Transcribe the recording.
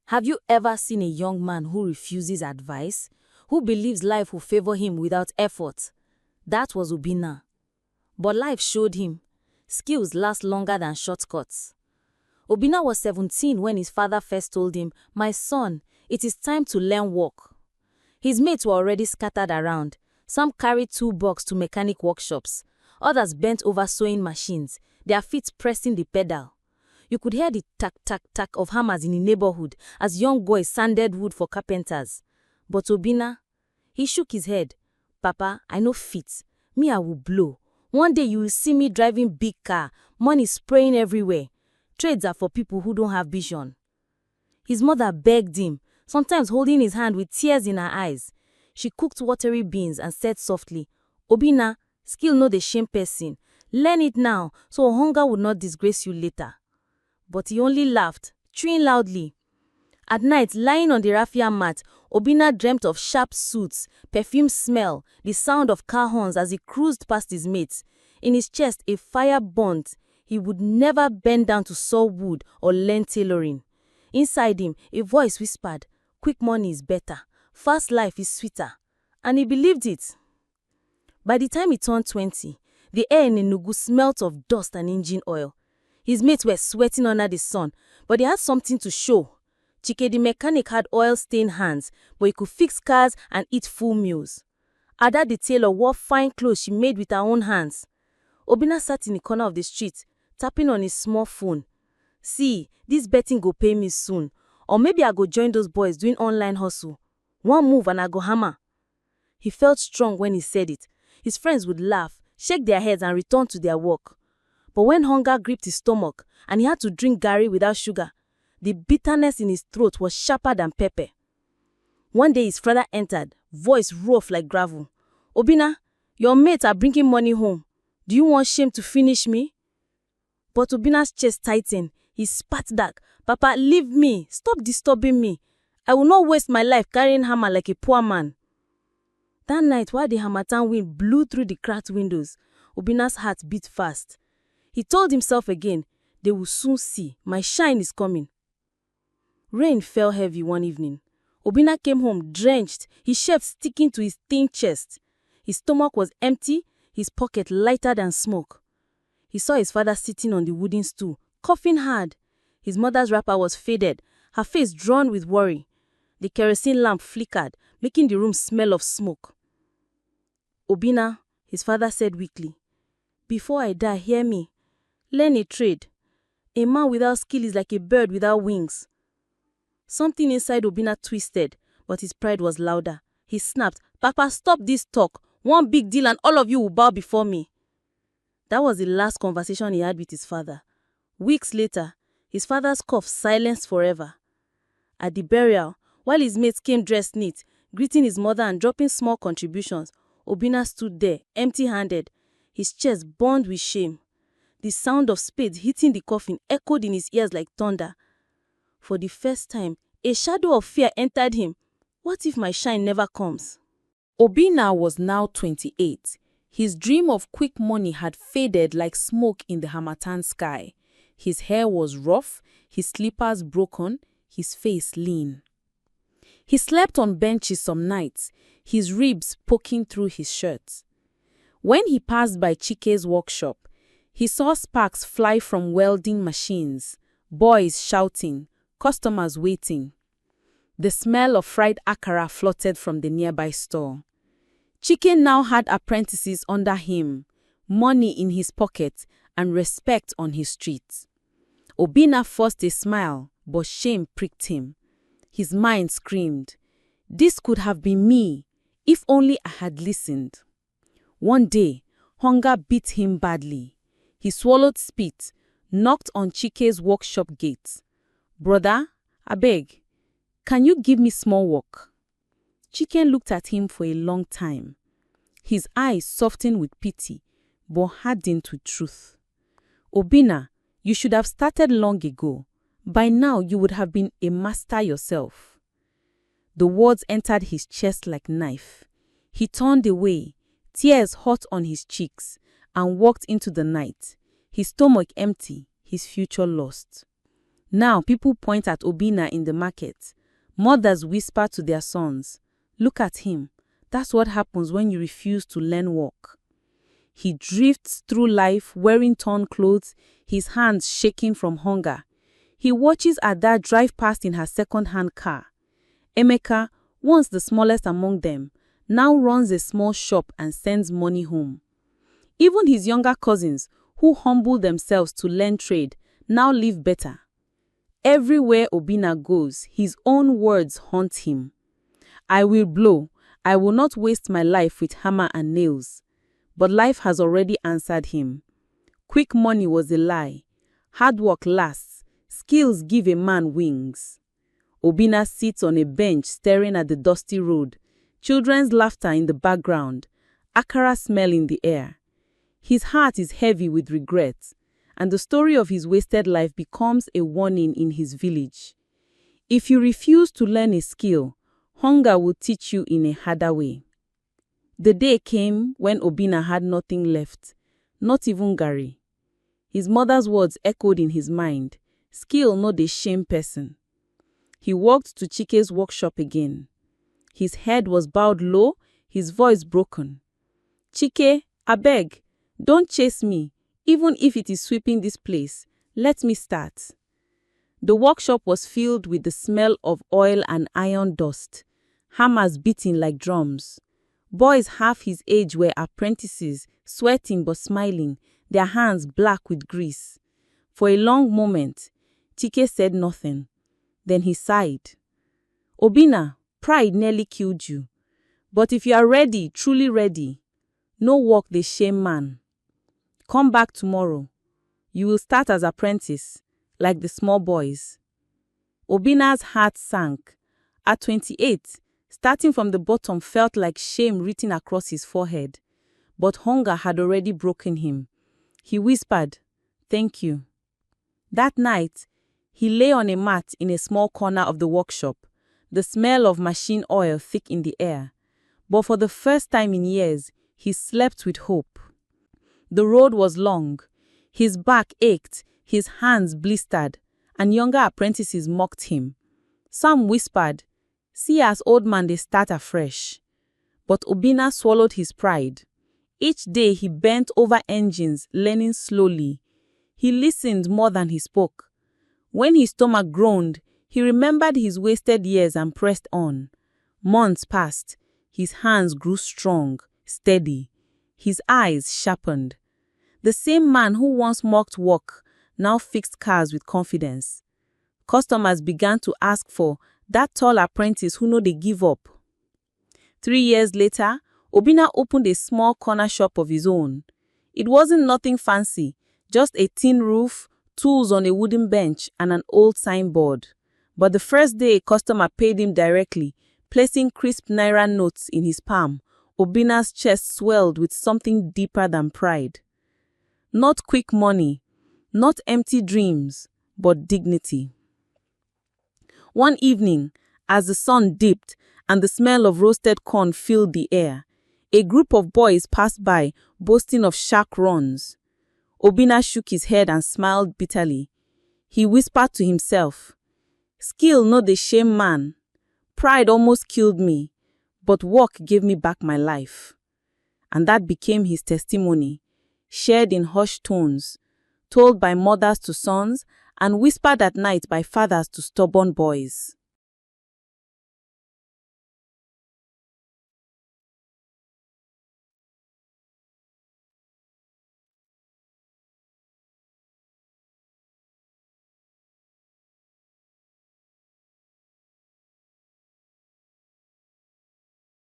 Have you ever seen a young man who refuses advice, who believes life will favor him without effort? That was Obinna. But life showed him, skills last longer than shortcuts. Obinna was 17 when his father first told him, "My son, it is time to learn work." His mates were already scattered around. Some carried toolbox to mechanic workshops. Others bent over sewing machines, their feet pressing the pedal. You could hear the tack-tack-tack of hammers in the neighborhood as young boys sanded wood for carpenters. But Obinna, he shook his head. "Papa, I no fit. Me, I will blow. One day you will see me driving big car, money spraying everywhere. Trades are for people who don't have vision." His mother begged him, sometimes holding his hand with tears in her eyes. She cooked watery beans and said softly, "Obinna, skill no dey shame person. Learn it now, so hunger will not disgrace you later." But he only laughed, chewing loudly. At night, lying on the raffia mat, Obinna dreamt of sharp suits, perfume smell, the sound of car horns as he cruised past his mates. In his chest, a fire burnt. He would never bend down to saw wood or learn tailoring. Inside him, a voice whispered, "Quick money is better. Fast life is sweeter." And he believed it. By the time he turned 20, the air in Enugu smelt of dust and engine oil. His mates were sweating under the sun, but he had something to show. Chike the mechanic had oil-stained hands, but he could fix cars and eat full meals. Ada the tailor wore fine clothes she made with her own hands. Obinna sat in the corner of the street, tapping on his small phone. "See, this betting go pay me soon. Or maybe I go join those boys doing online hustle. One move and I go hammer." He felt strong when he said it. His friends would laugh, shake their heads and return to their work. But when hunger gripped his stomach and he had to drink garri without sugar, the bitterness in his throat was sharper than pepper. One day his father entered, voice rough like gravel. "Obinna, your mates are bringing money home. Do you want shame to finish me?" But Obinna's chest tightened. He spat back. "Papa, leave me. Stop disturbing me. I will not waste my life carrying hammer like a poor man." That night, while the harmattan wind blew through the cracked windows, Obinna's heart beat fast. He told himself again, "They will soon see. My shine is coming." Rain fell heavy one evening. Obinna came home drenched, his shirt sticking to his thin chest. His stomach was empty, his pocket lighter than smoke. He saw his father sitting on the wooden stool, coughing hard. His mother's wrapper was faded, her face drawn with worry. The kerosene lamp flickered, making the room smell of smoke. "Obinna," his father said weakly, "before I die, hear me. Learn a trade. A man without skill is like a bird without wings." Something inside Obinna twisted, but his pride was louder. He snapped, "Papa, stop this talk. One big deal and all of you will bow before me." That was the last conversation he had with his father. Weeks later, his father's cough silenced forever. At the burial, while his mates came dressed neat, greeting his mother and dropping small contributions, Obinna stood there, empty-handed. His chest burned with shame. The sound of spades hitting the coffin echoed in his ears like thunder. For the first time, a shadow of fear entered him. What if my shine never comes? Obinna was now 28. His dream of quick money had faded like smoke in the harmattan sky. His hair was rough, his slippers broken, his face lean. He slept on benches some nights, his ribs poking through his shirt. When he passed by Chike's workshop, he saw sparks fly from welding machines, boys shouting, customers waiting. The smell of fried akara floated from the nearby store. Chike now had apprentices under him, money in his pocket, and respect on his street. Obinna forced a smile, but shame pricked him. His mind screamed, "This could have been me, if only I had listened." One day, hunger beat him badly. He swallowed spit, knocked on Chike's workshop gate. "Brother, abeg, can you give me small work?" Chike looked at him for a long time. His eyes softened with pity, but hardened with truth. "Obinna, you should have started long ago. By now you would have been a master yourself." The words entered his chest like knife. He turned away, tears hot on his cheeks, and walked into the night, his stomach empty, his future lost. Now people point at Obinna in the market. Mothers whisper to their sons, "Look at him. That's what happens when you refuse to learn work." He drifts through life wearing torn clothes, his hands shaking from hunger. He watches Ada drive past in her second-hand car. Emeka, once the smallest among them, now runs a small shop and sends money home. Even his younger cousins, who humble themselves to learn trade, now live better. Everywhere Obinna goes, his own words haunt him. "I will blow. I will not waste my life with hammer and nails." But life has already answered him. Quick money was a lie. Hard work lasts. Skills give a man wings. Obinna sits on a bench staring at the dusty road. Children's laughter in the background. Akara smell in the air. His heart is heavy with regret, and the story of his wasted life becomes a warning in his village. If you refuse to learn a skill, hunger will teach you in a harder way. The day came when Obinna had nothing left, not even garri. His mother's words echoed in his mind, "Skill no dey shame person." He walked to Chike's workshop again. His head was bowed low, his voice broken. "Chike, abeg, don't chase me, even if it is sweeping this place. Let me start." The workshop was filled with the smell of oil and iron dust, hammers beating like drums. Boys half his age were apprentices, sweating but smiling, their hands black with grease. For a long moment, Chike said nothing. Then he sighed. "Obinna, pride nearly killed you. But if you are ready, truly ready, no work dey shame man. Come back tomorrow. You will start as apprentice, like the small boys." Obinna's heart sank. At 28, starting from the bottom felt like shame written across his forehead. But hunger had already broken him. He whispered, "Thank you." That night, he lay on a mat in a small corner of the workshop, the smell of machine oil thick in the air. But for the first time in years, he slept with hope. The road was long. His back ached, his hands blistered, and younger apprentices mocked him. Some whispered, "See as old man they start afresh." But Obinna swallowed his pride. Each day he bent over engines, learning slowly. He listened more than he spoke. When his stomach groaned, he remembered his wasted years and pressed on. Months passed. His hands grew strong, steady. His eyes sharpened. The same man who once mocked work now fixed cars with confidence. Customers began to ask for that tall apprentice who no dey give up. 3 years later, Obinna opened a small corner shop of his own. It wasn't nothing fancy, just a tin roof, tools on a wooden bench, and an old signboard. But the first day a customer paid him directly, placing crisp naira notes in his palm, Obinna's chest swelled with something deeper than pride. Not quick money, not empty dreams, but dignity. One evening, as the sun dipped and the smell of roasted corn filled the air, a group of boys passed by, boasting of shark runs. Obinna shook his head and smiled bitterly. He whispered to himself, "Skill no dey shame man. Pride almost killed me, but work gave me back my life." And that became his testimony, shared in hushed tones, told by mothers to sons, and whispered at night by fathers to stubborn boys.